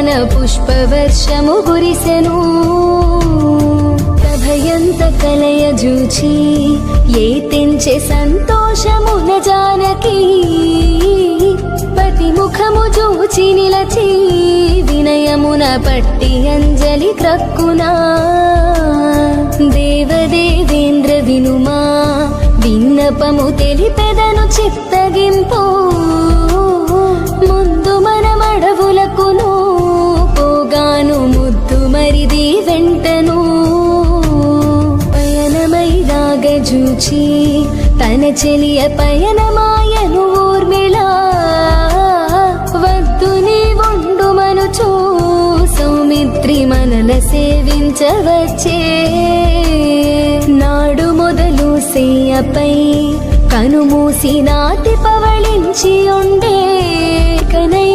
వాన పుష్పవర్షము కురిసెను ప్రభయంత కలయ జూచి ఏ తెంచె సంతోషమున జానకి పతి ముఖము చూచి నిలచి వినయమున పట్టి అంజలి క్రక్కునా దేవదేవేంద్ర వినుమా విన్నపము తెలిపెదను చిత్తగింపు ముందు మనమడవులకును పోగాను ముద్దు మరిది వెంటను పయనమైదాగ జూచి తన చెలియ పయనమాయను ఊర్మిళ వద్దు నీ ఉండు మనుచూ సౌమిత్రి మనల సేవించవచ్చే నాడు మొదలు సేయపై కనుమూసి నాటి పవళించి ఉండే కనై